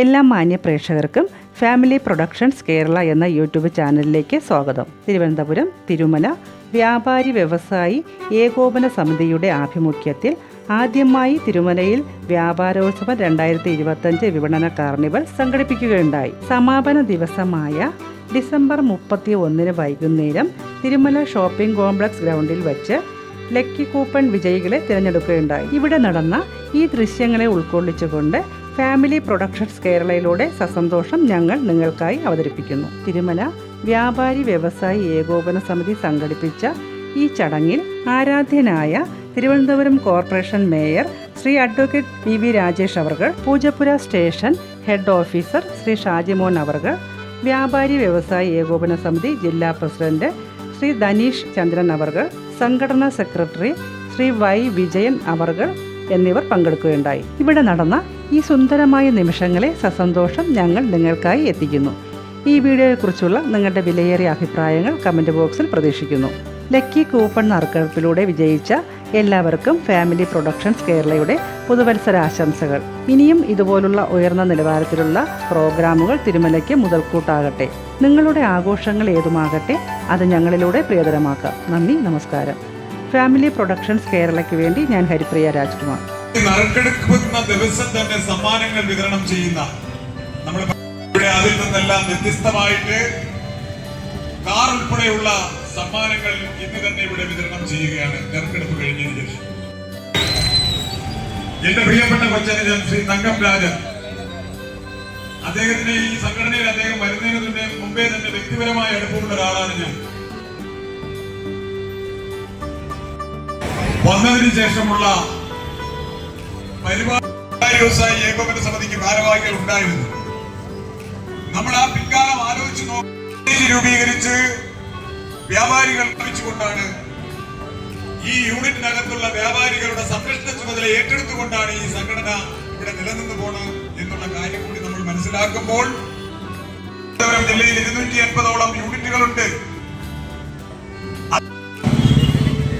എല്ലാ മാന്യ പ്രേക്ഷകർക്കും ഫാമിലി പ്രൊഡക്ഷൻസ് കേരള എന്ന യൂട്യൂബ് ചാനലിലേക്ക് സ്വാഗതം. തിരുവനന്തപുരം തിരുമല വ്യാപാരി വ്യവസായി ഏകോപന സമിതിയുടെ ആഭിമുഖ്യത്തിൽ ആദ്യമായി തിരുമലയിൽ വ്യാപാരോത്സവം 2025 വിപണന കാർണിവൽ സംഘടിപ്പിക്കുകയുണ്ടായി. സമാപന ദിവസമായ ഡിസംബർ 31 വൈകുന്നേരം തിരുമല ഷോപ്പിംഗ് കോംപ്ലക്സ് ഗ്രൗണ്ടിൽ വച്ച് ലക്കി കൂപ്പൺ വിജയികളെ തിരഞ്ഞെടുക്കുകയുണ്ടായി. ഇവിടെ നടന്ന ഈ ദൃശ്യങ്ങളെ ഉൾക്കൊള്ളിച്ചുകൊണ്ട് ഫാമിലി പ്രൊഡക്ഷൻസ് കേരളയിലൂടെ സസന്തോഷം ഞങ്ങൾ നിങ്ങൾക്കായി അവതരിപ്പിക്കുന്നു. തിരുമല വ്യാപാരി വ്യവസായി ഏകോപന സമിതി സംഘടിപ്പിച്ച ഈ ചടങ്ങിൽ ആരാധ്യനായ Thiruvananthapuram corporation mayor Shri advocate PV Rajesh അവർകൾ, Poojappura station head officer Shri Shajimon അവർകൾ, വ്യാപാരി വ്യവസായി ഏകോപന സമിതി ജില്ലാ പ്രസിഡന്റ് ശ്രീ ധനീഷ് ചന്ദ്രൻ അവർകൾ, സംഘടനാ സെക്രട്ടറി ശ്രീ Y വിജയൻ അവർകൾ എന്നിവർ പങ്കെടുക്കുകയുണ്ടായി. ഇവിടെ നടന്ന ഈ സുന്ദരമായ നിമിഷങ്ങളെ സസന്തോഷം ഞങ്ങൾ നിങ്ങൾക്കായി എത്തിക്കുന്നു. ഈ വീഡിയോയെക്കുറിച്ചുള്ള നിങ്ങളുടെ വിലയേറിയ അഭിപ്രായങ്ങൾ കമൻറ്റ് ബോക്സിൽ പ്രതീക്ഷിക്കുന്നു. ലക്കി കൂപ്പൺ നറുക്കെടുപ്പിലൂടെ വിജയിച്ച എല്ലാവർക്കും ഫാമിലി പ്രൊഡക്ഷൻസ് കേരളയുടെ പുതുവത്സരാശംസകൾ. ഇനിയും ഇതുപോലുള്ള ഉയർന്ന നിലവാരത്തിലുള്ള പ്രോഗ്രാമുകൾ തിരുമലയ്ക്ക് മുതൽക്കൂട്ടാകട്ടെ. നിങ്ങളുടെ ആഘോഷങ്ങൾ ഏതുമാകട്ടെ, അത് ഞങ്ങളിലൂടെ പ്രിയതരമാക്കാം. നന്ദി, നമസ്കാരം. ഫാമിലി പ്രൊഡക്ഷൻസ് കേരളയ്ക്ക് വേണ്ടി ഞാൻ ഹരിപ്രിയ രാജ്കുമാർ. നറുക്കെടുക്കുന്ന ദിവസം തന്നെ സമ്മാനങ്ങൾ വിതരണം ചെയ്യുന്ന നമ്മൾ ഇവിടെ അതിൽ നിന്നെല്ലാം വ്യത്യസ്തമായിട്ട് കാർ ഉൾപ്പെടെയുള്ള സമ്മാനങ്ങൾ ഇന്ന് തന്നെ ഇവിടെ വിതരണം ചെയ്യുകയാണ്. നറുക്കെടുപ്പ് കഴിഞ്ഞതിന് ശേഷം എന്റെ പ്രിയപ്പെട്ട കൊച്ചനുജൻ ശ്രീ തങ്കം രാജൻ, അദ്ദേഹത്തിന് ഈ സംഘടനയിൽ അദ്ദേഹം വരുന്നതിന് മുമ്പേ തന്നെ വ്യക്തിപരമായ അടുപ്പമുള്ള ഒരാളാണ് ഞാൻ. വന്നതിന് ശേഷമുള്ള പരിപാടി വ്യവസായി ഏകോപന സമിതിക്ക് ഭാരവാഹികൾ ഉണ്ടായിരുന്നു. നമ്മൾ ആ പിൻകാലം ആലോചിച്ച് നോക്കി രൂപീകരിച്ച് വ്യാപാരികൾ കൊണ്ടാണ് ഈ യൂണിറ്റിനകത്തുള്ള വ്യാപാരികളുടെ സംരക്ഷണ ചുമതല ഏറ്റെടുത്തുകൊണ്ടാണ് ഈ സംഘടന ഇവിടെ നിലനിന്ന് പോണത് എന്നുള്ള കാര്യം കൂടി നമ്മൾ മനസ്സിലാക്കുമ്പോൾ ജില്ലയിൽ 280ഓളം യൂണിറ്റുകളുണ്ട്.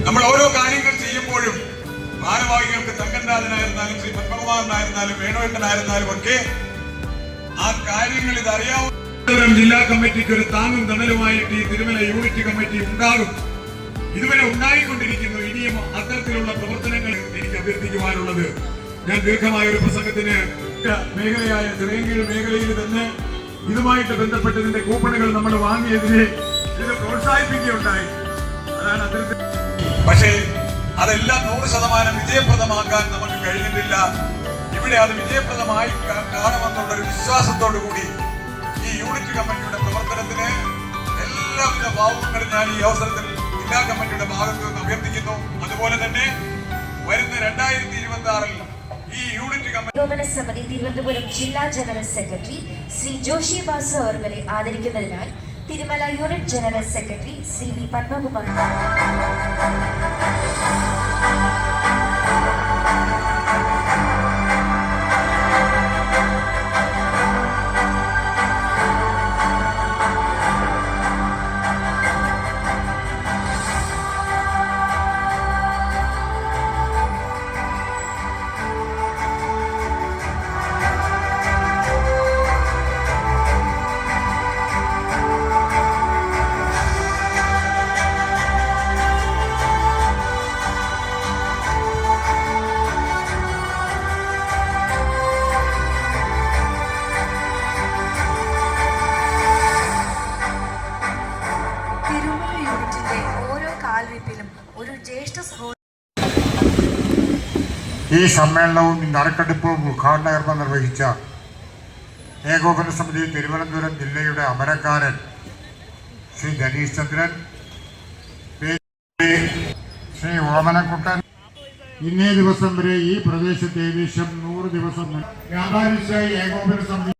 നമ്മൾ ഓരോ കാര്യങ്ങൾ ചെയ്യുമ്പോഴും ഭാരവാഹികൾക്ക് തങ്കൻരാജനായിരുന്നാലും ശ്രീ പത്മകുമാരനായിരുന്നാലും വേണുവേട്ടനായിരുന്നാലും ഒക്കെ ആ കാര്യങ്ങൾ ഇതറിയാവുന്ന ജില്ലാ കമ്മിറ്റിക്ക് ഒരു താങ്ങും തണലുമായിട്ട് ഈ തിരുമല യൂണിറ്റ് കമ്മിറ്റി ഉണ്ടാകും. ഇതുവരെ ഉണ്ടായിക്കൊണ്ടിരിക്കുന്നു. ഇനിയും അത്തരത്തിലുള്ള പ്രവർത്തനങ്ങൾ എനിക്ക് അഭ്യർത്ഥിക്കുവാനുള്ളത്, ഞാൻ ദീർഘമായ ഒരു പ്രസംഗത്തിന് മേഖലയായ ചിറയൻകീഴ് മേഖലയിൽ തന്നെ ഇതുമായിട്ട് ബന്ധപ്പെട്ടതിന്റെ കൂപ്പണുകൾ നമ്മൾ വാങ്ങിയതിനെ ഇത് പ്രോത്സാഹിപ്പിക്കുകയുണ്ടായി. അതാണ് അത്തരത്തിൽ. പക്ഷേ അതെല്ലാം 100% വിജയപ്രദമാക്കാൻ നമുക്ക് കഴിഞ്ഞിട്ടില്ല. ഇവിടെ അത് വിജയപ്രദമായി കാണുമെന്നുള്ളൊരു വിശ്വാസത്തോടു കൂടി ഈ യൂണിറ്റ് കമ്മിറ്റിയുടെ പ്രവർത്തനത്തിന് എല്ലാവിധ ഭാവുകങ്ങളും ഞാൻ ഈ അവസരത്തിൽ ജില്ലാ കമ്മിറ്റിയുടെ ഭാഗത്തു നിന്ന് അഭ്യർത്ഥിക്കുന്നു. അതുപോലെ തന്നെ വരുന്ന 2026 ഈ യൂണിറ്റ് കമ്മിറ്റി സമിതി തിരുവനന്തപുരം ജില്ലാ ജനറൽ സെക്രട്ടറി ശ്രീ ജോഷി ബാസു അവരെ ആദരിക്കുന്നതിനായി Thirumala unit general secretary Shri V Padmakumar ഈ സമ്മേളനവും നറുക്കെടുപ്പും ഉദ്ഘാടന കർമ്മം നിർവഹിച്ച ഏകോപന സമിതി തിരുവനന്തപുരം ജില്ലയുടെ അമരക്കാരൻ ശ്രീ ധനീഷ് ചന്ദ്രൻ, ശ്രീ ഓമനക്കുട്ടൻ, ഇന്നേ ദിവസം വരെ ഈ പ്രദേശത്ത് ഏകദേശം 100 ദിവസം വ്യാപാരി വ്യവസായി ഏകോപന സമിതി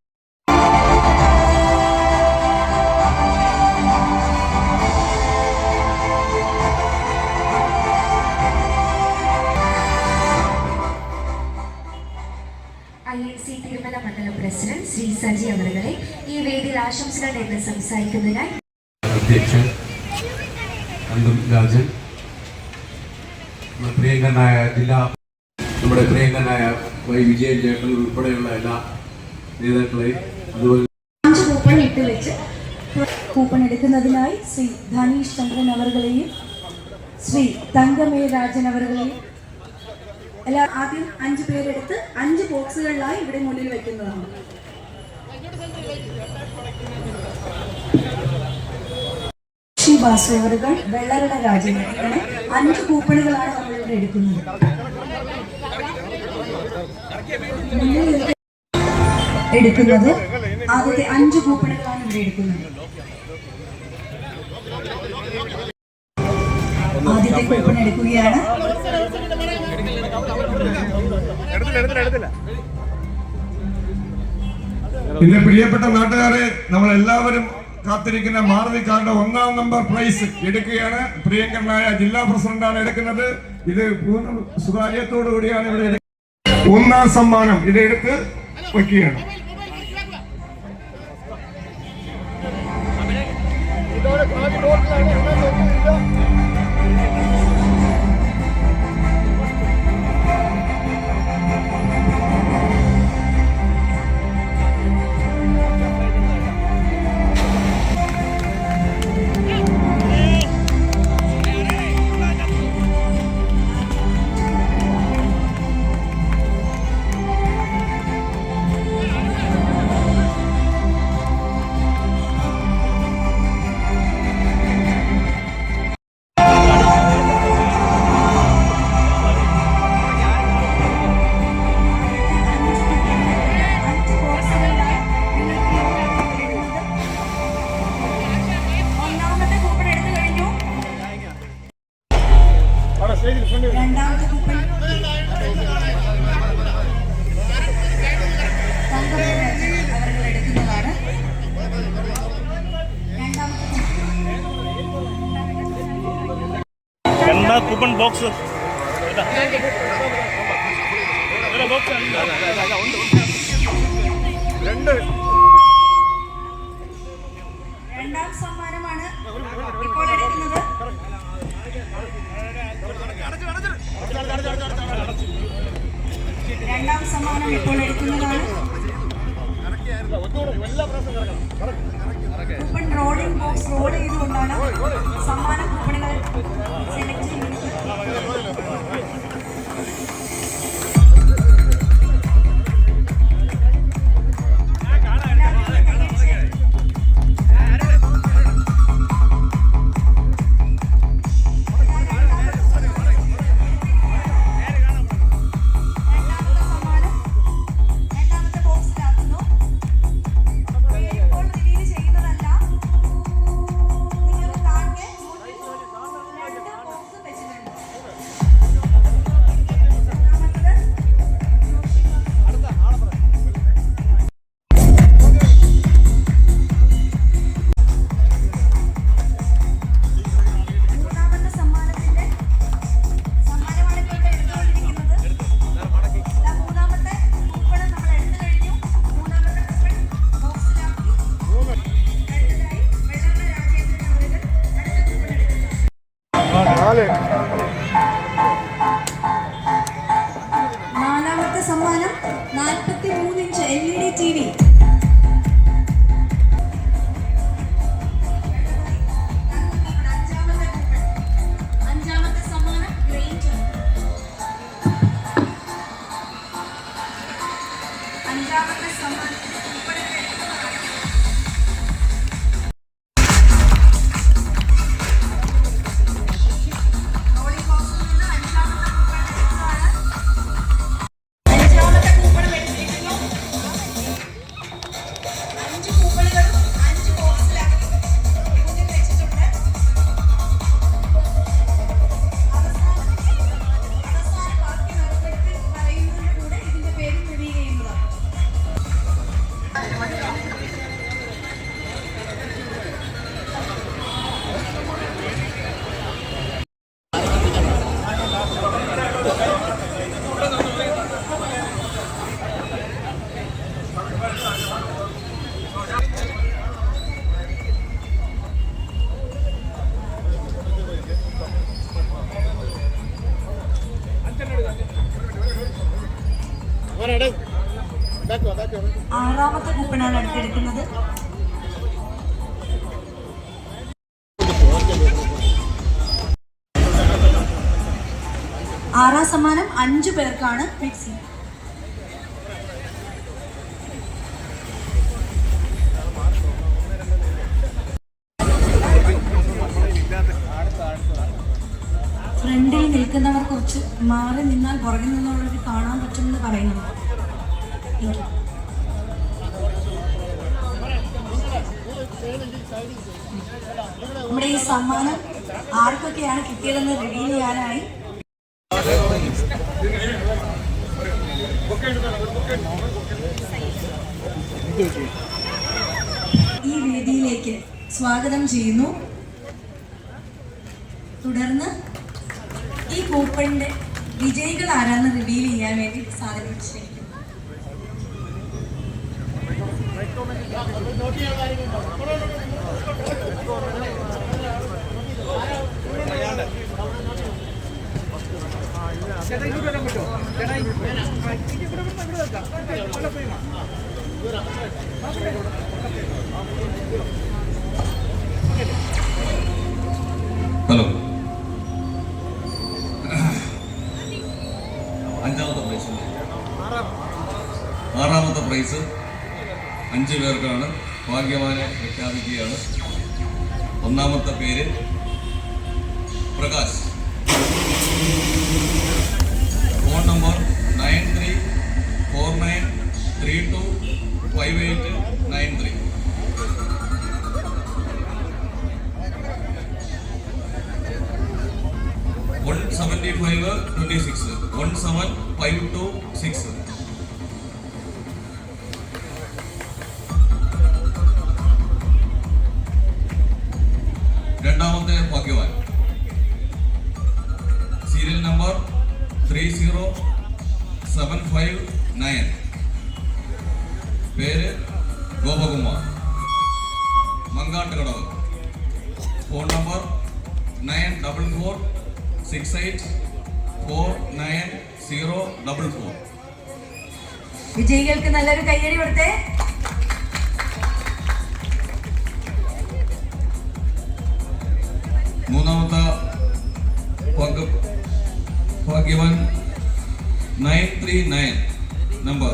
INC തിരുമല മണ്ഡലം പ്രസിഡന്റ് ശ്രീ സജി അവരെ ഈ വേദിയിൽ ആശംസകൾ എന്ന് സംസാരിക്കുന്നതിനായി അധ്യക്ഷൻ രാജൻ, പ്രിയങ്കരനായ ജില്ലാ നമ്മുടെ പ്രിയങ്കരനായ Y വിജയൻ ചേട്ടൻ ഉൾപ്പെടെയുള്ള എല്ലാ നേതാക്കളെ അതുപോലെ 5 കൂപ്പൺ ഇട്ട് വെച്ച് കൂപ്പൺ എടുക്കുന്നതിനായി ശ്രീ ധനീഷ് ചന്ദ്രൻ അവர்களെയും ശ്രീ തങ്കമേ രാജൻ അവர்களെയും ആദ്യം 5 പേരെടുത്ത് 5 ബോക്സുകളിലായി ഇവിടെ മുന്നിൽ വയ്ക്കുന്നതാണ്. ബാസു അവറുകൾ വെള്ളറട രാജൻ ഇങ്ങനെ 5 കൂപ്പണുകളാണ് നമ്മളിവിടെ എടുക്കുന്നത്. എടുക്കുന്നത് ആദ്യത്തെ 5 കൂപ്പണുകളാണ് ഇവിടെ എടുക്കുന്നത്. ആദ്യത്തെ കൂപ്പൺ എടുക്കുകയാണ്. പിന്നെ പ്രിയപ്പെട്ട നാട്ടുകാരെ, നമ്മളെല്ലാവരും കാത്തിരിക്കുന്ന മാരുതി കാറിന്റെ 1ാം നമ്പർ പ്രൈസ് എടുക്കുകയാണ്. പ്രിയങ്കരനായ ജില്ലാ പ്രസിഡന്റാണ് എടുക്കുന്നത്. ഇത് പൂർണ്ണ സുതാര്യത്തോടു കൂടിയാണ് ഇവിടെ 1ാം സമ്മാനം ഇത് എടുത്ത് വയ്ക്കുകയാണ്. രണ്ടാമത്തെ കൂപ്പൺ അവർ എടുക്കുന്നതാണ്. രണ്ടാം കൂപ്പൺ ബോക്സ് രണ്ടാം സമ്മാനമാണ് ഇപ്പോൾ എടുക്കുന്നത്. രണ്ടാം സമ്മാനം ഇപ്പോൾ എടുക്കുന്നതാണ്. കൂപ്പൺ റോളിംഗ് ബോക്സ് റോൾ ചെയ്തുകൊണ്ടാണ് സമ്മാന കൂപ്പണുകൾ സെലക്ട് ചെയ്യുന്നത്. നാലാമത്തെ സമ്മാനം 43 ഇഞ്ച് LED TV. അഞ്ചാമത്തെ സമ്മാനം ഗ്രൈൻഡർ. അഞ്ചാമത്തെ സമ്മാനം ആറാമത്തെ കൂപ്പണാണ് അടുത്തെടുക്കുന്നത്. ആറാം സമ്മാനം 5 പേർക്കാണ്. മിക്സി ഫ്രണ്ടിൽ നിൽക്കുന്നവർ കുറച്ച് മാറി നിന്നാൽ പുറകിൽ നിന്നുള്ളവർക്ക് കാണാൻ പറ്റുമെന്ന് പറയുന്നു. നമ്മുടെ ഈ സമ്മാനം ആർക്കൊക്കെയാണ് കിട്ടിയതെന്ന് റിവീൽ ചെയ്യാനായി ഈ വേദിയിലേക്ക് സ്വാഗതം ചെയ്യുന്നു. തുടർന്ന് ഈ കൂപ്പണിന്റെ വിജയികൾ ആരാന്ന് റിവീൽ ചെയ്യാൻ വേണ്ടി സാധനം ക്ഷണിക്കുന്നു. ഹലോ, അഞ്ചാമത്തെ പ്രൈസ്, ആറാമത്തെ പ്രൈസ് 5 പേർക്കാണ്. ഭാഗ്യവാനെ പ്രഖ്യാപിക്കുകയാണ്. ഒന്നാമത്തെ പേര് പ്രകാശ്. Phone number 9349325893. $17526 17526. രണ്ടാമത്തെ ഭാഗ്യവാൻ സീരിയൽ നമ്പർ 30759. പേര് ഗോപകുമാർ, മങ്കാട്ടുകടവ്. Phone number 9446849044. വിജയികൾക്ക് നല്ലൊരു കയ്യടി കൊടുത്തേ. മൂന്നാമത്തെ ഭാഗ്യവാൻ 939 നമ്പർ.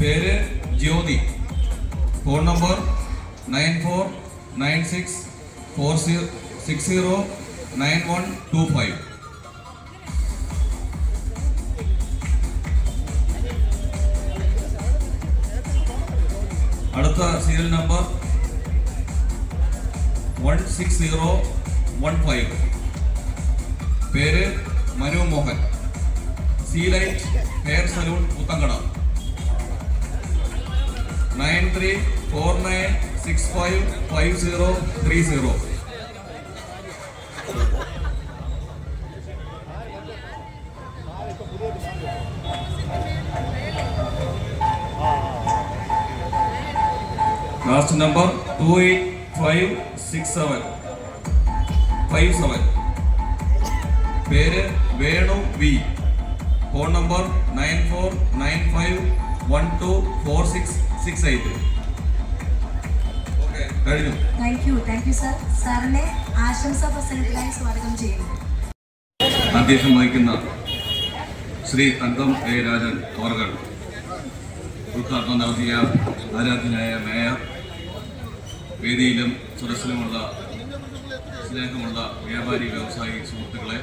പേര് ജ്യോതി. Phone number 949640609125. അടുത്ത സീരിയൽ നമ്പർ 16015. പേര് Manu Mohan. Sealight hair salon Puthenkada. 9349655030. Last number 2856757. പേര് Venu V. Phone number 9495124668. Okay, കഴിഞ്ഞു. Thank you sir. സാറിനെ ആശംസാ പ്രസംഗത്തിനായി സ്വാഗതം ചെയ്യുന്നു. അധ്യക്ഷം വഹിക്കുന്ന ശ്രീ തങ്കം എ രാജൻ അവർ ഉദ്ഘാടനം നടത്തിയ ആരാധ്യനായ മേയർ, വേദിയിലും സദസ്സിലുമുള്ള സ്നേഹമുള്ള വ്യാപാരി വ്യവസായി സുഹൃത്തുക്കളെ,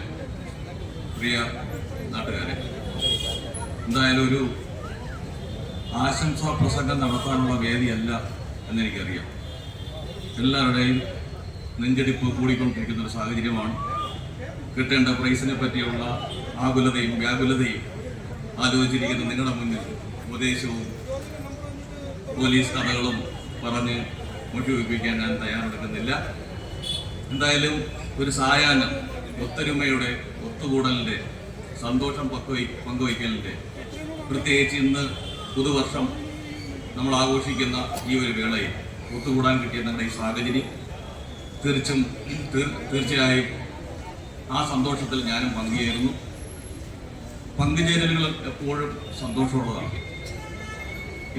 പ്രിയ നാട്ടുകാരെ, എന്തായാലും ഒരു ആശംസാ പ്രസംഗം നടത്താനുള്ള വേദിയല്ല എന്നെനിക്കറിയാം. എല്ലാവരുടെയും നെഞ്ചടിപ്പ് കൂടിക്കൊണ്ടിരിക്കുന്ന ഒരു സാഹചര്യമാണ്. കിട്ടേണ്ട പ്രൈസിനെ പറ്റിയുള്ള ആകുലതയും വ്യാകുലതയും ആലോചിച്ചിരിക്കുന്ന നിങ്ങളുടെ മുന്നിൽ ഉപദേശവും പോലീസ് കഥകളും പറഞ്ഞ് മുഴുവിപ്പിക്കാൻ ഞാൻ തയ്യാറെടുക്കുന്നില്ല. എന്തായാലും ഒരു സായാഹ്നം, ഒത്തൊരുമയുടെ, ഒത്തുകൂടലിൻ്റെ, സന്തോഷം പങ്കുവയ്ക്കലിൻ്റെ, പ്രത്യേകിച്ച് ഇന്ന് പുതുവർഷം നമ്മൾ ആഘോഷിക്കുന്ന ഈ ഒരു വേളയിൽ ഒത്തുകൂടാൻ കിട്ടിയ നമ്മുടെ ഈ സാഹചര്യം തീർച്ചയായും ആ സന്തോഷത്തിൽ ഞാനും പങ്കുചേരുന്നു. പങ്കുചേരലുകൾ എപ്പോഴും സന്തോഷമുള്ളതാണ്.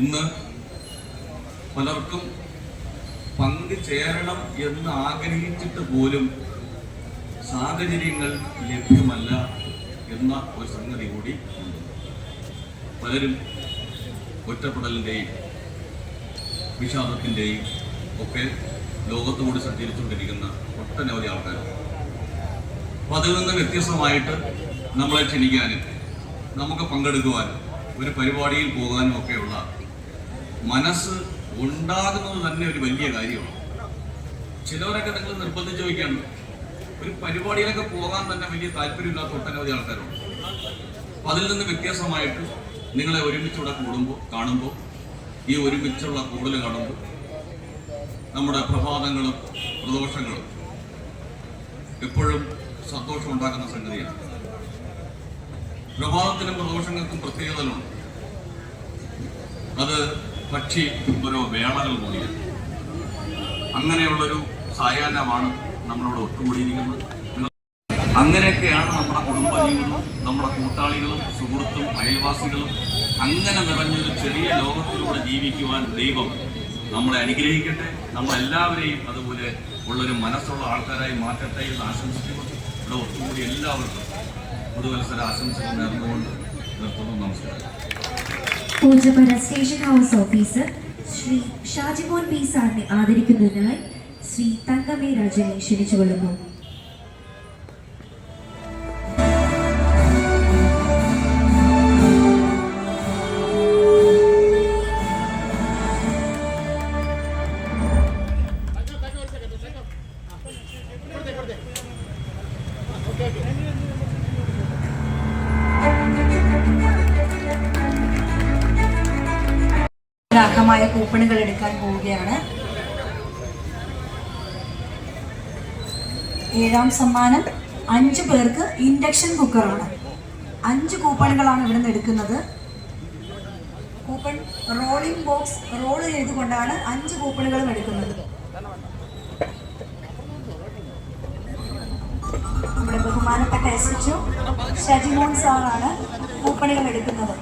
ഇന്ന് പലർക്കും പങ്കുചേരണം എന്ന് ആഗ്രഹിച്ചിട്ട് പോലും സാഹചര്യങ്ങൾ ലഭ്യമല്ല എന്ന ഒരു സംഗതി കൂടി ഉണ്ട്. പലരും ഒറ്റപ്പെടലിൻ്റെയും വിഷാദത്തിൻ്റെയും ഒക്കെ ലോകത്തുകൂടി സഞ്ചരിച്ചുകൊണ്ടിരിക്കുന്ന ഒട്ടനവധി ആൾക്കാരാണ്. അപ്പോൾ അതിൽ നിന്ന് വ്യത്യസ്തമായിട്ട് നമ്മളെ ക്ഷണിക്കാനും നമുക്ക് പങ്കെടുക്കുവാനും ഒരു പരിപാടിയിൽ പോകാനും ഒക്കെയുള്ള മനസ്സ് ഉണ്ടാകുന്നത് തന്നെ ഒരു വലിയ കാര്യമാണ്. ചിലവരൊക്കെ നിങ്ങൾ നിർബന്ധിച്ച് ചോദിക്കാണ്, ഒരു പരിപാടിയിലൊക്കെ പോകാൻ തന്നെ വലിയ താല്പര്യമില്ലാത്ത ഒട്ടനവധി ആൾക്കാരുണ്ട്. അപ്പം അതിൽ നിന്ന് വ്യത്യാസമായിട്ട് നിങ്ങളെ ഒരുമിച്ചുള്ള കാണുമ്പോൾ ഈ ഒരുമിച്ചുള്ള കൂടുതൽ കാണുമ്പോൾ നമ്മുടെ പ്രഭാതങ്ങളും പ്രദോഷങ്ങളും എപ്പോഴും സന്തോഷം ഉണ്ടാക്കുന്ന സംഗതിയാണ്. പ്രഭാതത്തിനും പ്രദോഷങ്ങൾക്കും പ്രത്യേകതകളുണ്ട്. അത് പക്ഷി ഓരോ വേളകൾ കൂടിയാണ്. അങ്ങനെയുള്ളൊരു സായാഹ്നമാണ് നമ്മളിവിടെ ഒത്തുകൂടിയിരിക്കുന്നത്. അങ്ങനെയൊക്കെയാണ് നമ്മുടെ കുടുംബാംഗങ്ങളും നമ്മുടെ കൂട്ടാളികളും സുഹൃത്തും അയൽവാസികളും അങ്ങനെ നിറഞ്ഞൊരു ചെറിയ ലോകത്തിലൂടെ ജീവിക്കുവാൻ ദൈവം നമ്മളെ അനുഗ്രഹിക്കട്ടെ. നമ്മളെല്ലാവരെയും അതുപോലെ ഉള്ളൊരു മനസ്സുള്ള ആൾക്കാരായി മാറ്റട്ടെ എന്ന് ആശംസിക്കുന്നു. ഇവിടെ ഒത്തുകൂടി എല്ലാവർക്കും പുതുവത്സര ആശംസകൾ നേർന്നുകൊണ്ട് നിർത്തുന്നു. നമസ്കാരം. Poojappura station house officer Shri Shajimon P സാറിനെ ആദരിക്കുന്നതിനായി ശ്രീ തങ്കമേ രാജനെ ക്ഷണിച്ചുകൊള്ളുന്നു. അർഹമായ കൂപ്പണുകൾ എടുക്കാൻ പോവുകയാണ്. 7ാം സമ്മാനം 5 പേർക്ക് ഇൻഡക്ഷൻ കുക്കറാണ്. 5 കൂപ്പണുകളാണ് ഇവിടെ നിന്ന് എടുക്കുന്നത്. കൂപ്പൺ റോളിംഗ് ബോക്സ് റോൾ ചെയ്തുകൊണ്ടാണ് 5 കൂപ്പണുകളും എടുക്കുന്നത്. നമ്മുടെ ബഹുമാനപ്പെട്ട SHO ഷജിമോൻ സാറാണ് കൂപ്പണുകൾ എടുക്കുന്നത്.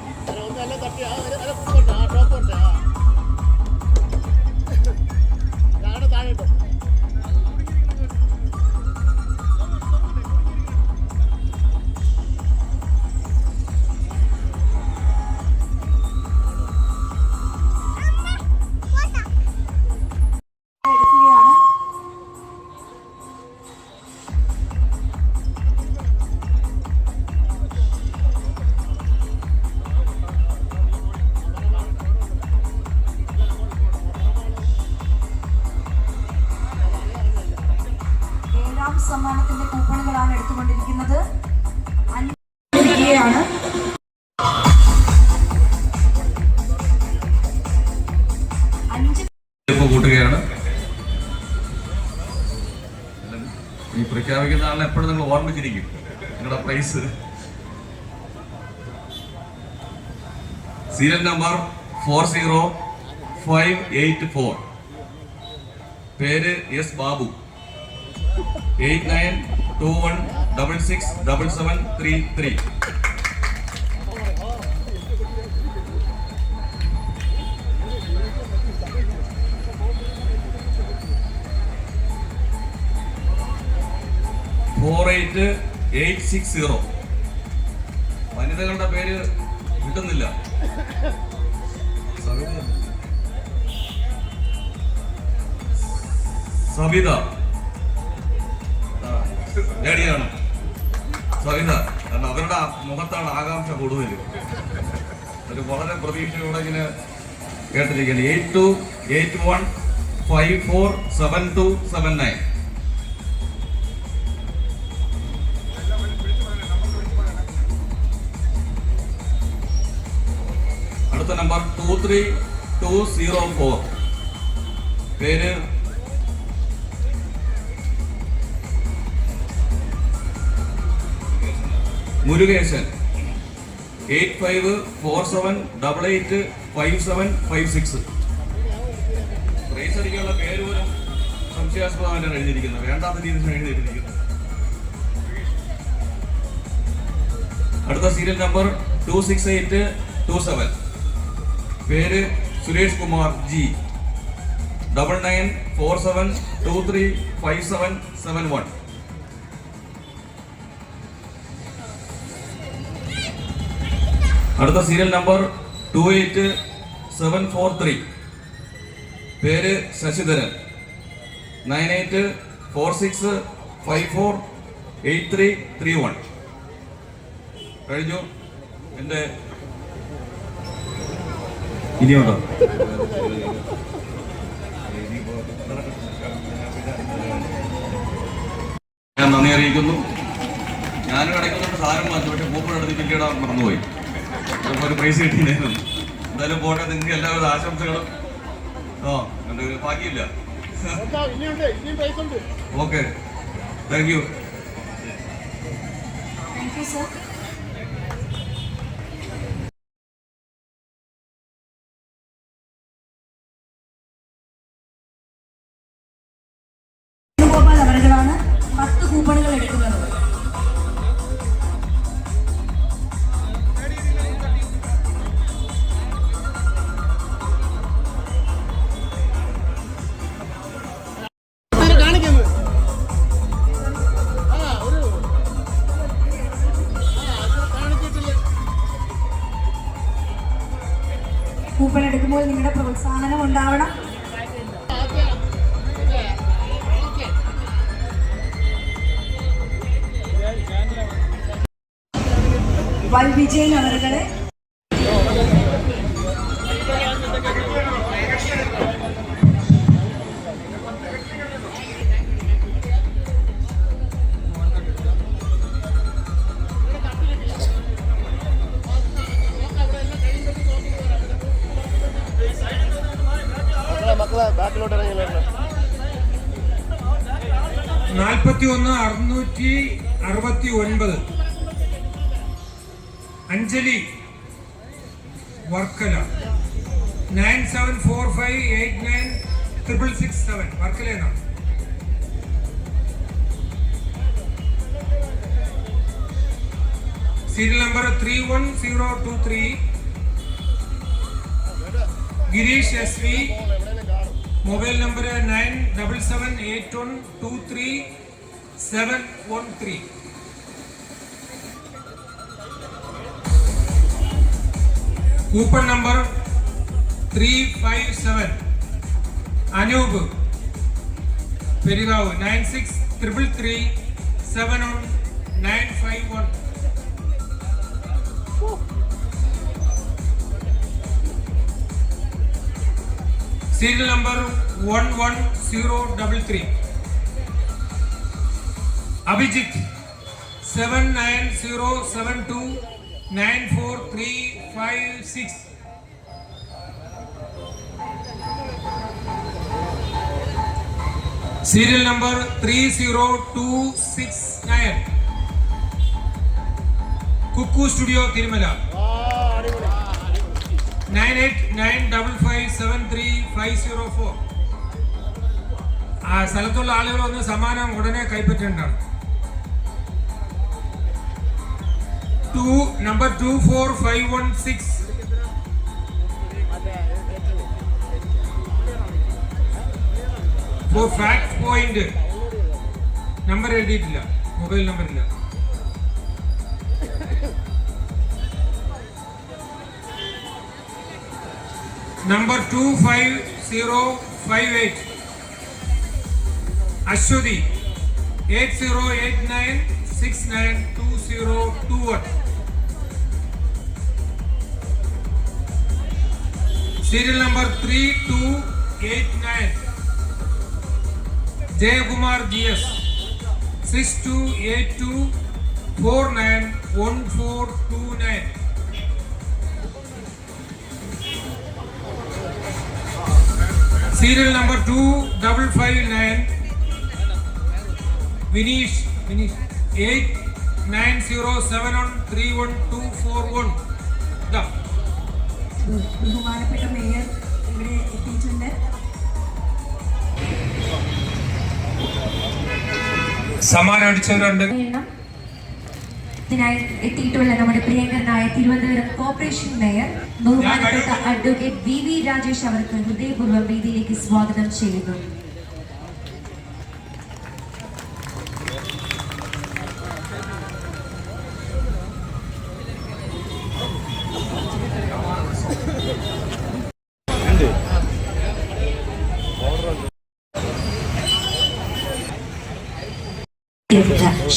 സമ്മാനത്തിന്റെ കൂപ്പണുകളാണ് എടുത്തുകൊണ്ടിരിക്കുന്നത്. 5 കൂട്ടുകയാണ്. ഈ പ്രഖ്യാപിക്കുന്ന ആളിനെ എപ്പോഴും നിങ്ങൾ ഓർമ്മിച്ചിരിക്കും. നിങ്ങളുടെ പ്രൈസ് സീരിയൽ നമ്പർ 40584, പേര് എസ് ബാബു, 8921667733. വനിതകളുടെ പേര് കിട്ടുന്നില്ല. സവിത ലേഡിയാണ്. സവിത, കാരണം അവരുടെ മുഖത്താണ് ആകാംക്ഷ കൂടുതൽ. ഒരു വളരെ പ്രതീക്ഷയോടെ ഇങ്ങനെ കേട്ടിരിക്കുന്നത്. 8281547279. അടുത്ത നമ്പർ 23204, പേര് മുരുകേശൻ, 8547885756. പ്രൈസ് അടിക്കാനുള്ള പേര് പോലും സംശയാസ്പദമായിട്ടാണ് എഴുതിയിരിക്കുന്നത്. വേണ്ടാത്ത രീതിയിലാണ് എഴുതിയിരിക്കുന്നത്. അടുത്ത സീരിയൽ നമ്പർ 26827, പേര് സുരേഷ് കുമാർ ജി, 9947235771. അടുത്ത സീരിയൽ നമ്പർ 28743, പേര് ശശിധരൻ, 9846548331. കഴിഞ്ഞു. എൻ്റെ ഇനിയുണ്ടോ? ഞാൻ നന്ദി അറിയിക്കുന്നു. ഞാനും ഇടയ്ക്കൊന്നും സാധനം മാറ്റി, പക്ഷെ മൂപ്പറെടുത്ത് പിന്നീടാൻ മറന്നുപോയി. ചിലപ്പോൾ ഒരു പ്രൈസ് കിട്ടിയിരുന്നു. എന്തായാലും പോട്ടെ, നിങ്ങൾക്ക് എല്ലാവരും ആശംസകളും. എൻ്റെ ബാക്കിയില്ല. Okay, thank you. Thank you sir. Venugopal അവരുകളാണ് 10 കൂപ്പണുകൾ എടുക്കുന്നത്. കൂപ്പൺ എടുക്കുമ്പോൾ നിങ്ങളുടെ പ്രോത്സാഹനം ഉണ്ടാവണം. വൽ വിജയൻ അവരുകളെ ബാക്കിലോട്ട് ഇറങ്ങി 41,669 അഞ്ജലി വർക്കല 9745896667 വർക്കലയാണ്. Serial number 31023, Girish SV, mobile number 9778123713. Coupon number 357, Anoop Perikavu 9633371951. Serial number 11033, Abhijith 7907294356. Serial number 30269, Kukku studio Thirumala 9895573504. ആ സ്ഥലത്തുള്ള ആളുകൾ ഒന്ന് സമ്മാനം ഉടനെ കൈപ്പറ്റേണ്ടതാണ്. നമ്പർ 24516, ഫാക്ട് പോയിന്റ് നമ്പർ എഴുതിയിട്ടില്ല, മൊബൈൽ നമ്പർ ഇല്ല. Number 25058, Aswathy 8089692021. Serial number 3289, Jayakumar GS 6282491429. Serial number 2559, Vineesh 8907131241. ബഹുമാനപ്പെട്ട മേയർ ഇവിടെ എത്തിയിട്ടുണ്ട്. സമ്മാനം അടിച്ചവരുണ്ട്. ഇതിനായി എത്തിയിട്ടുള്ള നമ്മുടെ പ്രിയങ്കരനായ തിരുവനന്തപുരം കോർപ്പറേഷൻ മേയർ ബഹുമാനപ്പെട്ട അഡ്വക്കേറ്റ് VV രാജേഷ് അവർക്ക് ഹൃദയപൂർവ്വം വേദിയിലേക്ക് സ്വാഗതം ചെയ്യുന്നു.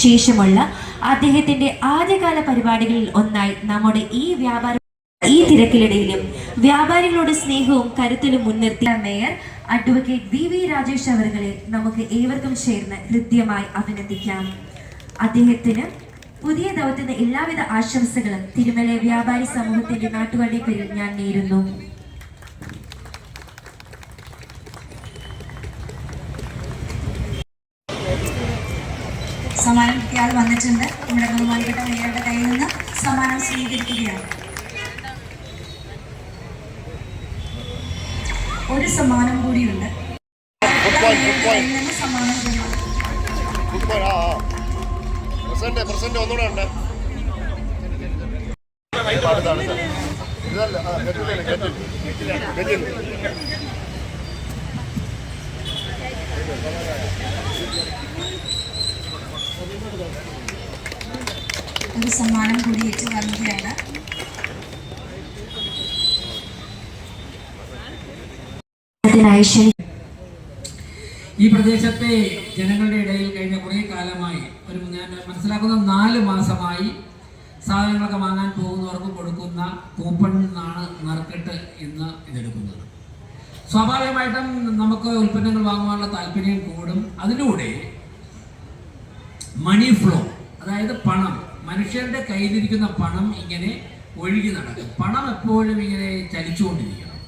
ശേഷമുള്ള അദ്ദേഹത്തിന്റെ ആദ്യകാല പരിപാടികളിൽ ഒന്നായി നമ്മുടെ ഈ തിരക്കിലിടയിലും വ്യാപാരികളോട് സ്നേഹവും കരുത്തലും മുൻനിർത്തിയ മേയർ അഡ്വക്കേറ്റ് VV രാജേഷ് അവരെ നമുക്ക് ഏവർക്കും ചേർന്ന് ഹൃദ്യമായി അഭിനന്ദിക്കാം. അദ്ദേഹത്തിന് പുതിയ ദൗത്യത്തിന് എല്ലാവിധ ആശംസകളും തിരുമല വ്യാപാരി സമൂഹത്തിന്റെ നാട്ടുകാരുടെ പേരിൽ ഞാൻ നേരുന്നു. സമ്മാനം കിട്ടിയാൽ വന്നിട്ടുണ്ട്. നമ്മുടെ ബഹുമാനപ്പെട്ട മേയറുടെ കയ്യിൽ നിന്ന് സമ്മാനം സ്വീകരിക്കുകയാണ്. ഒരു സമ്മാനം കൂടിയുണ്ട്. സമ്മാനം ഒരു സമ്മാനം കൂടി ഏറ്റ് നൽകുകയാണ്. ഈ പ്രദേശത്തെ ജനങ്ങളുടെ ഇടയിൽ കഴിഞ്ഞ കുറേ കാലമായി ഞാൻ മനസ്സിലാക്കുന്ന 4 മാസമായി സാധനങ്ങളൊക്കെ വാങ്ങാൻ പോകുന്നവർക്ക് കൊടുക്കുന്ന കൂപ്പണിൽ നിന്നാണ് നറുക്കിട്ട് ഇന്ന് ഇതെടുക്കുന്നത്. സ്വാഭാവികമായിട്ടും നമുക്ക് ഉൽപ്പന്നങ്ങൾ വാങ്ങുവാനുള്ള താല്പര്യം കൂടും. അതിലൂടെ മണി ഫ്ലോ, അതായത് പണം, മനുഷ്യരുടെ കയ്യിലിരിക്കുന്ന പണം ഇങ്ങനെ ഒഴുകി നടക്കും. പണം എപ്പോഴും ഇങ്ങനെ ചലിച്ചുകൊണ്ടിരിക്കണം.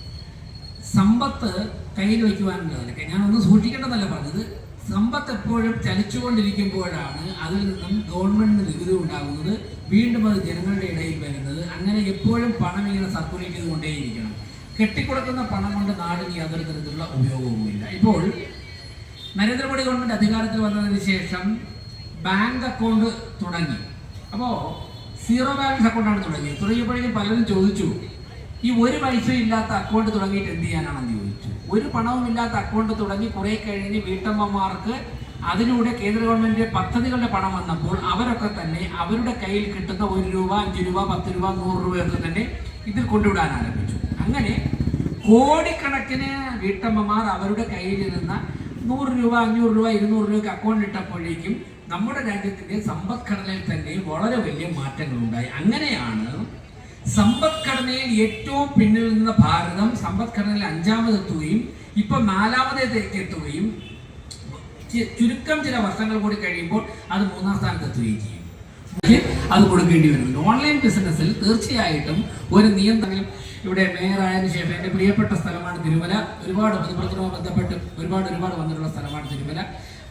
സമ്പത്ത് കയ്യിൽ വയ്ക്കുവാനുള്ളതല്ല, ഞാനൊന്നും സൂക്ഷിക്കേണ്ടതല്ല പറഞ്ഞത്. സമ്പത്ത് എപ്പോഴും ചലിച്ചുകൊണ്ടിരിക്കുമ്പോഴാണ് അതിൽ നിന്നും ഗവൺമെന്റിന് നികുതി ഉണ്ടാകുന്നത്, വീണ്ടും അത് ജനങ്ങളുടെ ഇടയിൽ വരുന്നത്. അങ്ങനെ എപ്പോഴും പണം ഇങ്ങനെ സർക്കുലേറ്റ് ചെയ്തുകൊണ്ടേയിരിക്കണം. കെട്ടിക്കൊടുക്കുന്ന പണം കൊണ്ട് നാടിന് യാതൊരു തരത്തിലുള്ള ഉപയോഗവുമില്ല. ഇപ്പോൾ നരേന്ദ്രമോദി ഗവൺമെന്റ് അധികാരത്തിൽ വന്നതിന് ശേഷം ബാങ്ക് അക്കൗണ്ട് തുടങ്ങി. അപ്പോൾ സീറോ ബാലൻസ് അക്കൗണ്ടാണ് തുടങ്ങിയപ്പോഴേക്കും പലരും ചോദിച്ചു, ഈ ഒരു പൈസയും ഇല്ലാത്ത അക്കൗണ്ട് തുടങ്ങിയിട്ട് എന്ത് ചെയ്യാനാണെന്ന് ചോദിച്ചു. ഒരു പണവും ഇല്ലാത്ത അക്കൗണ്ട് തുടങ്ങി കുറെ കഴിഞ്ഞ് വീട്ടമ്മമാർക്ക് അതിലൂടെ കേന്ദ്ര ഗവൺമെന്റ് പദ്ധതികളുടെ പണം വന്നപ്പോൾ അവരൊക്കെ തന്നെ അവരുടെ കയ്യിൽ കിട്ടുന്ന 1 രൂപ, 5 രൂപ, 10 രൂപ, 100 രൂപയൊക്കെ തന്നെ ഇതിൽ കൊണ്ടുവിടാൻ ആരംഭിച്ചു. അങ്ങനെ കോടിക്കണക്കിന് വീട്ടമ്മമാർ അവരുടെ കയ്യിലിരുന്ന 100 രൂപ, 500 രൂപ, 200 രൂപയ്ക്ക് അക്കൗണ്ട് ഇട്ടപ്പോഴേക്കും നമ്മുടെ രാജ്യത്തിന്റെ സമ്പദ്ഘടനയിൽ തന്നെ വളരെ വലിയ മാറ്റങ്ങൾ ഉണ്ടായി. അങ്ങനെയാണ് സമ്പദ്ഘടനയിൽ ഏറ്റവും പിന്നിൽ നിന്ന ഭാരതം സമ്പദ്ഘടനയിൽ 5ാമതെത്തുകയും ഇപ്പൊ 4ാമതേക്ക് എത്തുകയും ചുരുക്കം ചില വർഷങ്ങൾ കൂടി കഴിയുമ്പോൾ അത് 3ാം സ്ഥാനത്തെത്തുകയും ചെയ്യും. അത് കൊടുക്കേണ്ടി വരുന്നുണ്ട്. ഓൺലൈൻ ബിസിനസ്സിൽ തീർച്ചയായിട്ടും ഒരു നിയന്ത്രണം. ഇവിടെ മേയറായതിനു ശേഷം എൻ്റെ പ്രിയപ്പെട്ട സ്ഥലമാണ് തിരുമല. ഒരുപാട് പൊതുപ്രവർത്തനവുമായി ബന്ധപ്പെട്ട് ഒരുപാട് വന്നിട്ടുള്ള സ്ഥലമാണ് തിരുമല.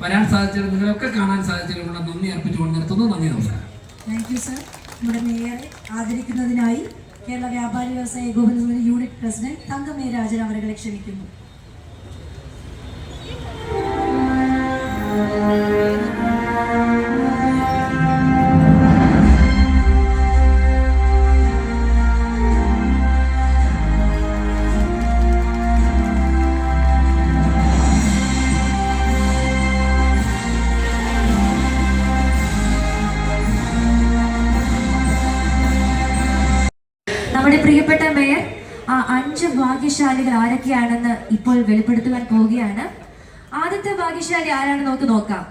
വരാൻ സാധിച്ചത്, നിങ്ങളൊക്കെ കാണാൻ സാധിച്ചതിനുള്ള നന്ദി അർപ്പിച്ചുകൊണ്ട് നിർത്തുന്നു. നന്ദി, നമസ്കാരം. Thank you sir. നമ്മുടെ മേയറെ ആദരിക്കുന്നതിനായി കേരള വ്യാപാരി വ്യവസായ ഏകോപന സമിതി യൂണിറ്റ് പ്രസിഡന്റ് തങ്കമേ രാജൻ അവരെ ക്ഷണിക്കുന്നു. നമ്മുടെ പ്രിയപ്പെട്ട മേയർ ആ 5 ഭാഗ്യശാലികൾ ആരൊക്കെയാണെന്ന് ഇപ്പോൾ വെളിപ്പെടുത്തുവാൻ പോവുകയാണ്. ആദ്യത്തെ ഭാഗ്യശാലി ആരാണെന്ന് നമുക്ക് നോക്കാം.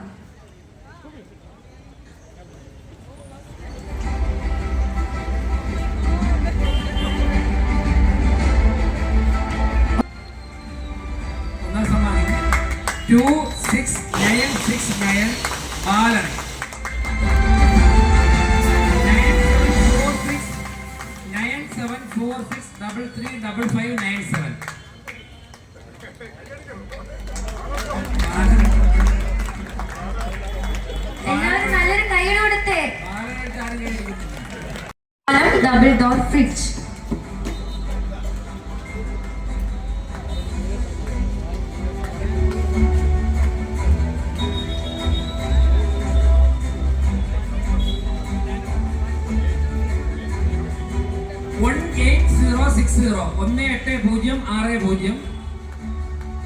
ഒന്നാം സമ്മാനം 266969 ബാലൻ. 9746335597. എല്ലാവരും നല്ലൊരു കൈയ്യടി കൊടുത്തേ. Double door fridge. 18060 1860.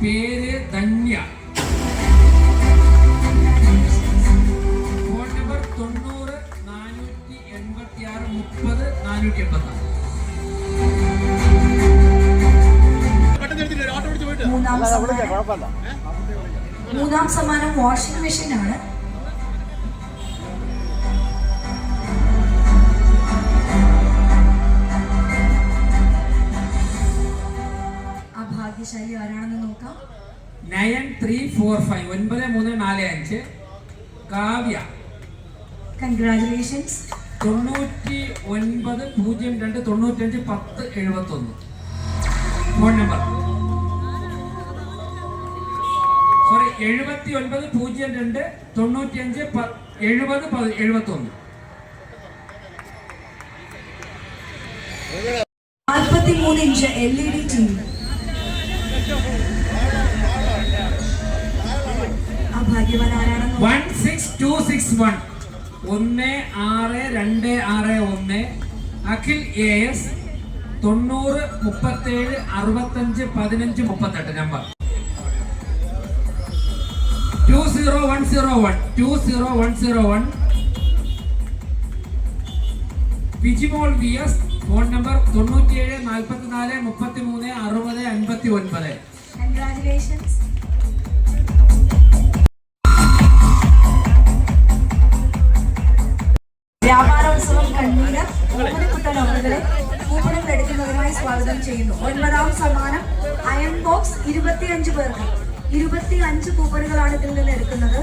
പേര് ധന്യ. Phone number 90 486 30 486. മൂന്നാം സമ്മാനം വാഷിംഗ് മെഷീൻ ആണ്. ആ ഭാഗ്യശാലി ആരാണെന്ന് നോക്കാം. 9345 9345 Kavya. Congratulations. 9902 95 10 71. Phone number 7902 95 70 71. 43 inch LED TV. ആ ഭാഗ്യവാൻ ആരാണെന്ന് 16261 1621 Akhil AS 90 37 65 15 38 number 20101 Vijimol VS. Phone number 97 44 33 60 59. Congratulations. വ്യാപാരോത്സവം കൺവീനർ ഓമനക്കുട്ടൻ അവരുടെ കൂപ്പണുകൾ എടുക്കുന്നതിനായി സ്വാഗതം ചെയ്യുന്നു. 9ാം സമ്മാനം അയൺ ബോക്സ് 25 പേർക്ക്. 25 കൂപ്പണുകളാണ് ഇതിൽ നിന്ന് എടുക്കുന്നത്.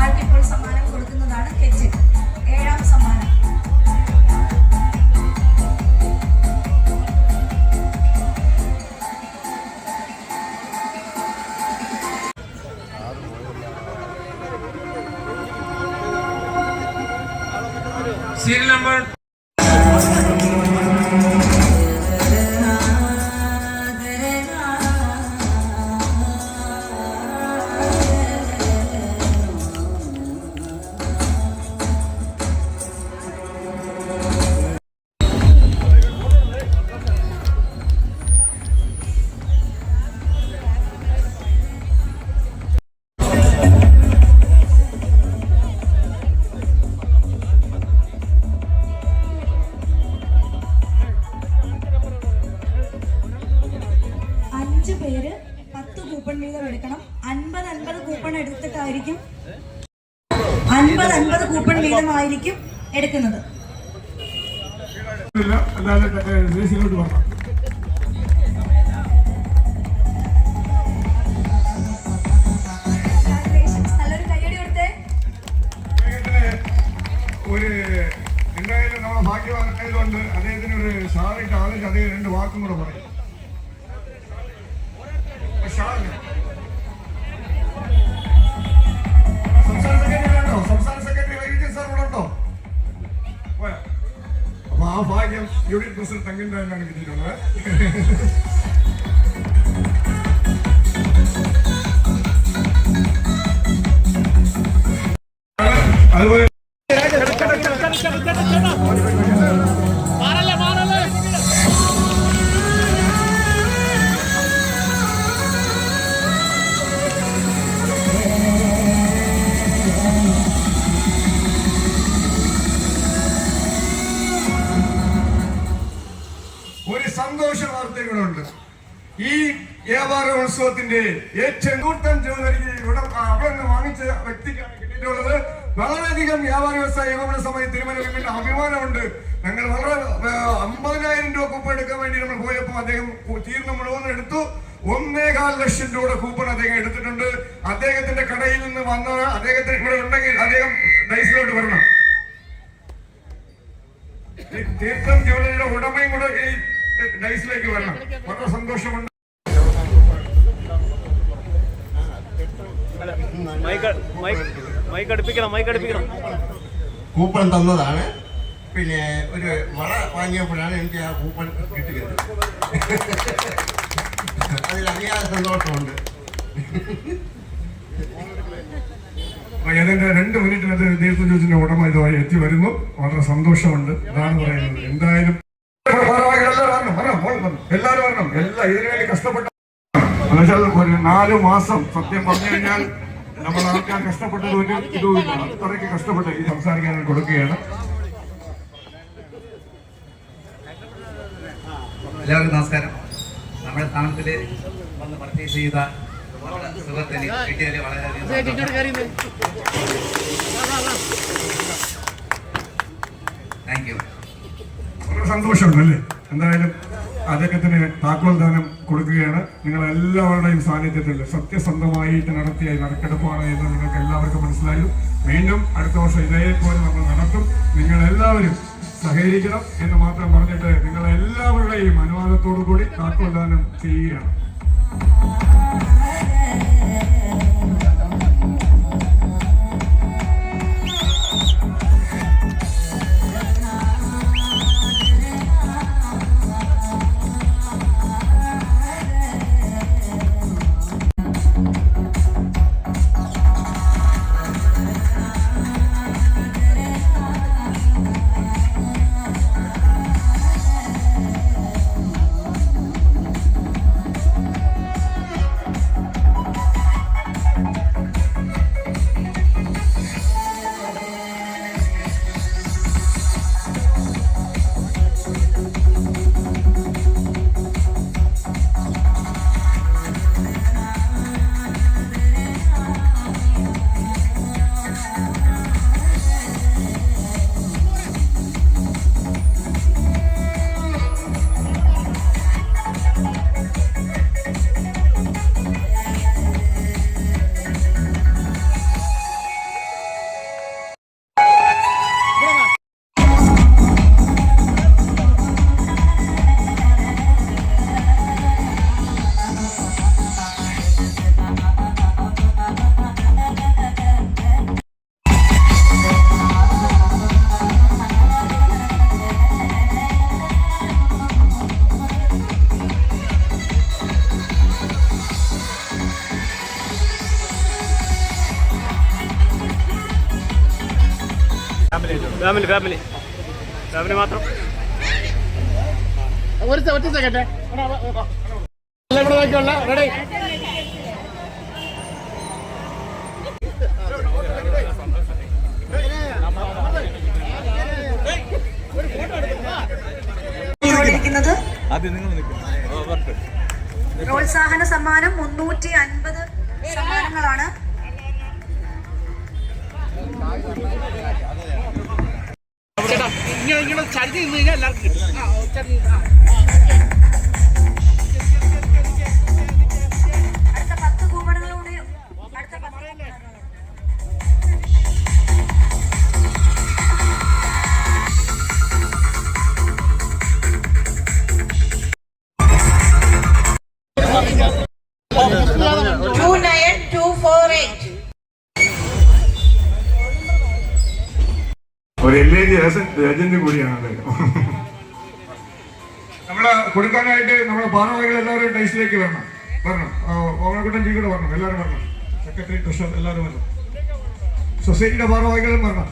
ആർക്കിപ്പോൾ സമ്മാനം കൊടുക്കുന്നതാണ് കെറ്റിൽ. 7ാം സമ്മാനം സീരിയൽ നമ്പർ പേര് 10 കൂപ്പൺ വീതം എടുക്കണം. 50 കൂപ്പൺ എടുത്തിട്ടായിരിക്കും 50 കൂപ്പൺ വീതമായിരിക്കും എടുക്കുന്നത്. നല്ലൊരു കയ്യടി കൊടുത്തേ. ഒരു എന്തായാലും നമ്മൾ ഭാഗ്യവാനായതുകൊണ്ട് അദ്ദേഹത്തിന് ഒരു ഷാറിട്ട് ആളിൽ അദ്ദേഹം 2 വാക്കും കൂടെ പറയും. സംസ്ഥാന സെക്രട്ടറി വൈദ്യുതി സാർ ഇവിടെ ഉണ്ടോ? അപ്പൊ ആ ഭാഗ്യം യൂണിറ്റ് പ്രസിഡന്റ് തങ്കിന്റെയാണ് കിട്ടിയിട്ടുള്ളത്. അതുപോലെ ഒരു സന്തോഷ വാർത്തകളുണ്ട്. ഈ വ്യാപാരോത്സവത്തിന്റെ ഏറ്റവും കൂട്ടം ജ്വല്ലറി അവിടെ നിന്ന് വാങ്ങിച്ച വ്യക്തിക്കാണ് കിട്ടിയിട്ടുള്ളത്. വളരെയധികം വ്യാപാര വ്യവസായ ഏകോപന സമിതി തിരുവനന്തപുരത്തിന്റെ അഭിമാനമുണ്ട്. ഞങ്ങൾ വളരെ 50,000 രൂപ കൂപ്പൺ എടുക്കാൻ വേണ്ടി നമ്മൾ പോയപ്പോൾ അദ്ദേഹം തീർന്ന മുഴുവൻ എടുത്തു. 1.25 ലക്ഷം രൂപയുടെ കൂപ്പൺ അദ്ദേഹം എടുത്തിട്ടുണ്ട്. അദ്ദേഹത്തിന്റെ കടയിൽ നിന്ന് വന്ന അദ്ദേഹത്തിന് ഇവിടെ ഉണ്ടെങ്കിൽ അദ്ദേഹം ഡൈസിലോട്ട് വരണം. തീർത്ഥം ജ്വല്ലറിയുടെ ഉടമയും കൂടെ ഈ ഡൈസിലേക്ക് വരണം. വളരെ സന്തോഷമുണ്ട്. കൂപ്പൺ തന്നതാണ്. പിന്നെ ഒരു വള വാങ്ങിയപ്പോഴാണ് എനിക്ക് ആ കൂപ്പൺ കിട്ടിയത്. അതിലറിയാതെ സന്തോഷമുണ്ട്. ഏതാണ്ട് 2 മിനിറ്റിനകത്ത് ദീർഘ ജ്യൂസിന്റെ ഉടമ ഇതുമായി എത്തി വരുന്നു. വളരെ സന്തോഷമുണ്ട്. അതാണ് പറയുന്നത്. എന്തായാലും എല്ലാവരും വരണം. ഇതിനു വേണ്ടി കഷ്ടപ്പെട്ട എന്നുവെച്ചാൽ ഒരു 4 മാസം സത്യം പറഞ്ഞു കഴിഞ്ഞാൽ നമ്മൾ ആൾക്കാർ കഷ്ടപ്പെട്ടത് ഒരു ഇതുമില്ല. അത്രയ്ക്ക് കഷ്ടപ്പെട്ട് ഈ സംസാരിക്കാൻ കൊടുക്കുകയാണ്. എല്ലാവർക്കും നമസ്കാരം. നമ്മുടെ സ്ഥാനത്തിൽ വന്ന് പർച്ചേസ് ചെയ്ത സുഹൃത്തിന് കിട്ടിയതിൽ വളരെയധികം താങ്ക് യു. വളരെ സന്തോഷമുണ്ട് അല്ലേ? എന്തായാലും അദ്ദേഹത്തിന് താക്കോൽ ദാനം കൊടുക്കുകയാണ്. നിങ്ങളെല്ലാവരുടെയും സാന്നിധ്യത്തിൽ സത്യസന്ധമായിട്ട് നടത്തിയ നറുക്കെടുപ്പാണ് എന്ന് നിങ്ങൾക്ക് എല്ലാവർക്കും മനസ്സിലായി. വീണ്ടും അടുത്ത വർഷം ഇതേപോലെ നമ്മൾ നടത്തും. നിങ്ങളെല്ലാവരും സഹകരിക്കണം എന്ന് മാത്രം പറഞ്ഞിട്ട് നിങ്ങളെല്ലാവരുടെയും അനുവാദത്തോടു കൂടി താക്കോൽ ദാനം ചെയ്യുകയാണ്. ഫാമിലി മാത്രം. ഒരു സെക്കൻഡ് ഇവിടെ നോക്കിയുള്ള റെഡി. പ്രോത്സാഹന സമ്മാനം 350 സമ്മാനങ്ങളാണ്. ഇങ്ങനെ ചരിഞ്ഞ് നിന്ന് കഴിഞ്ഞാൽ എല്ലാവർക്കും കിട്ടും. അടുത്ത 10 കൂപ്പണുകളൂടെ അടുത്ത 10 29248. ഒരു LIG ഏജന്റ് കൂടിയാണ്. നമ്മള് കൊടുക്കാനായിട്ട് നമ്മുടെ ഭാരവാഹികൾ എല്ലാവരും ഡൈസിലേക്ക് വരണം. ഓമനക്കുട്ടൻ ജി കൂടെ വരണം. എല്ലാവരും വരണം. സെക്രട്ടറി, ട്രഷറർ എല്ലാവരും വരണം. സൊസൈറ്റിയുടെ ഭാരവാഹികളും വരണം.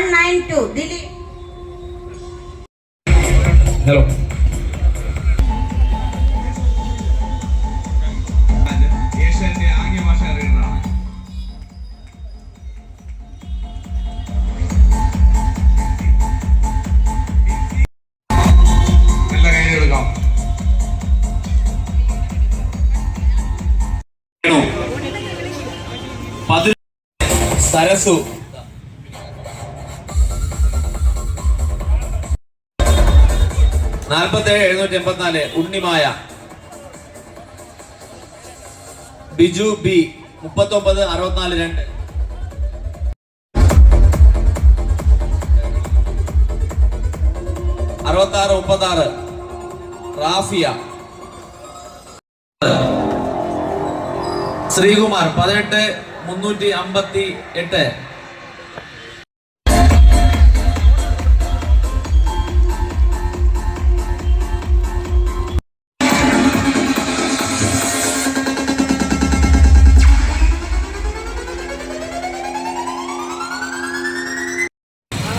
192 ദിലീപ്. ഹലോ ഏഷ്യന്റെ ആംഗ്യ ഭാഷ അറിയുന്നതാണ്. നല്ല കൈ എടുക്കാം. സരസു നാൽപ്പത്തേഴ് 784 ഉണ്ണിമായ ബിജു ബി 39 64 2 66 36 റാഫിയ ശ്രീകുമാർ 18 358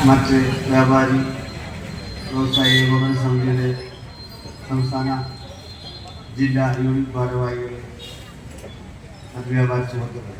മറ്റ് വ്യാപാരി വ്യവസായ ഏകോപന സമിതിയുടെ സംസ്ഥാന ജില്ലാ യൂണിറ്റ് ഭാരവാഹികളെ വ്യാപാര സുഹൃത്തുക്കളെ